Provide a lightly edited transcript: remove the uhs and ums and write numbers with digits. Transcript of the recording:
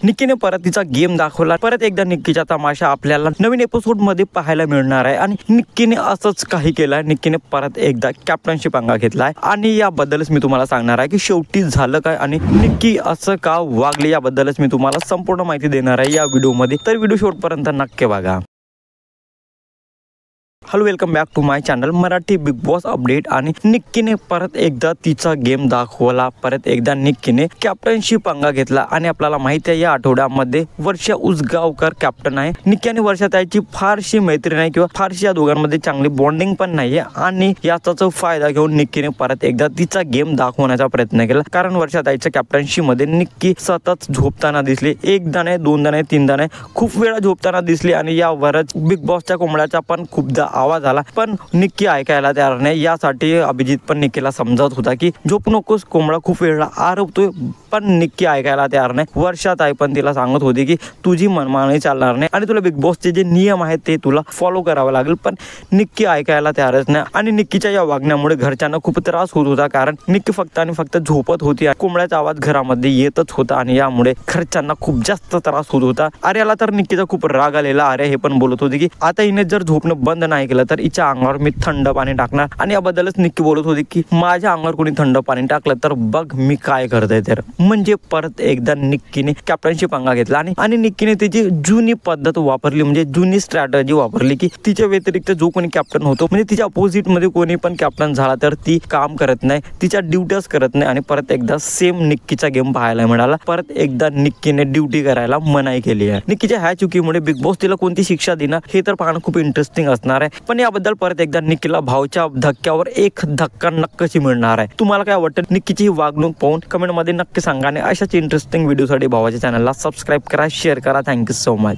निक्कीने परत तिचा गेम दाखवला। परत एकदा निक्कीचा तमाशा आपल्याला नवीन एपिसोड मध्ये पाहायला मिळणार आहे आणि निक्कीने असंच काही केलं। निक्कीने परत एकदा कॅप्टनशिप अंगा घेतलाय आणि याबद्दलच मी तुम्हाला सांगणार आहे की शेवटी झालं काय आणि निक्की असं का वागली याबद्दलच मी तुम्हाला संपूर्ण माहिती देणार आहे या व्हिडिओमध्ये। तर व्हिडिओ शेवटपर्यंत नक्की बघा। Hello, welcome back to my channel Marathi Bigg Boss update. आणि निक्कीने परत एकदा तिचा गेम दाखवला। परत एकदा निक्कीने कॅप्टनशिप अंगा घेतला आणि आपल्याला माहिती आहे या आठवड्यामध्ये वर्षा उसगावकर कॅप्टन आहे। निक्की आणि वर्षा ताईची फारशी मैत्री नाही किंवा फारशी या दोघांमध्ये चांगली बॉन्डिंग पण नाहीये आणि याचाच फायदा घेऊन निक्कीने परत एकदा तिचा गेम दाखवण्याचा प्रयत्न केला। कारण वर्षा ताईच्या कॅप्टनशिप मध्ये निक्की सतत झोपताना दिसली, एकदा नाही, दोनदा नाही, तीनदा नाही, खूप वेळा झोपताना दिसली आणि यावरच बिग बॉसच्या कोंबड्याचा पण खूपदा आवाज आला, पण निक्की ऐकायला तयार नाही। यासाठी अभिजित पण निक्कीला समजावत होता की झोप नकोस, कोंबडा खूप वेळा आरवतोय, पण निक्की ऐकायला तयार नाही। वर्षात आई पण तिला सांगत होती की तुझी मनमानी चालणार नाही आणि तुला बिग बॉसचे जे नियम आहेत ते तुला फॉलो करावे लागेल, पण निक्की ऐकायला तयारच नाही। आणि निक्कीच्या या वागण्यामुळे घरच्यांना खूप त्रास होत होता, कारण निक्की फक्त आणि फक्त झोपत होती, कोंबड्याचा आवाज घरामध्ये येतच होता आणि यामुळे घरच्यांना खूप जास्त त्रास होत होता। आर्याला तर निक्कीचा खूप राग आलेला। आर्या हे पण बोलत होती की आता हिने जर झोपणं बंद नाही केलं तर हिच्या अंगावर मी थंड पाणी टाकणार। आणि याबद्दलच निक्की बोलत होती की माझ्या अंगावर कोणी थंड पाणी टाकलं तर बघ मी काय करते। तर म्हणजे परत एकदा निक्कीने कॅप्टनशिप अंगा घेतला आणि निक्कीने तिची जुनी पद्धत वापरली, म्हणजे जुनी स्ट्रॅटेजी वापरली की तिच्या व्यतिरिक्त जो कोणी कॅप्टन होतो, म्हणजे तिच्या अपोजिट मध्ये कोणी पण कॅप्टन झाला तर ती काम करत नाही, तिच्या ड्युटीज करत नाही। आणि परत एकदा सेम निक्कीचा गेम पाहायला मिळाला। परत एकदा निक्कीने ड्युटी करायला मनाई केली आहे। निक्कीच्या ह्या चुकीमुळे बिग बॉस तिला कोणती शिक्षा देणार हे तर पाहणं खूप इंटरेस्टिंग असणार आहे। पण याबद्दल परत एकदा निक्कीला भावच्या धक्क्यावर एक धक्का नक्कीच मिळणार आहे। तुम्हाला काय वाटतं निक्कीची वागणूक पाहून कमेंट मध्ये नक्की सांगा आणि अशाच इंटरेस्टिंग व्हिडिओसाठी भावाच्या चॅनलला सबस्क्राईब करा, शेअर करा। Thank you so much.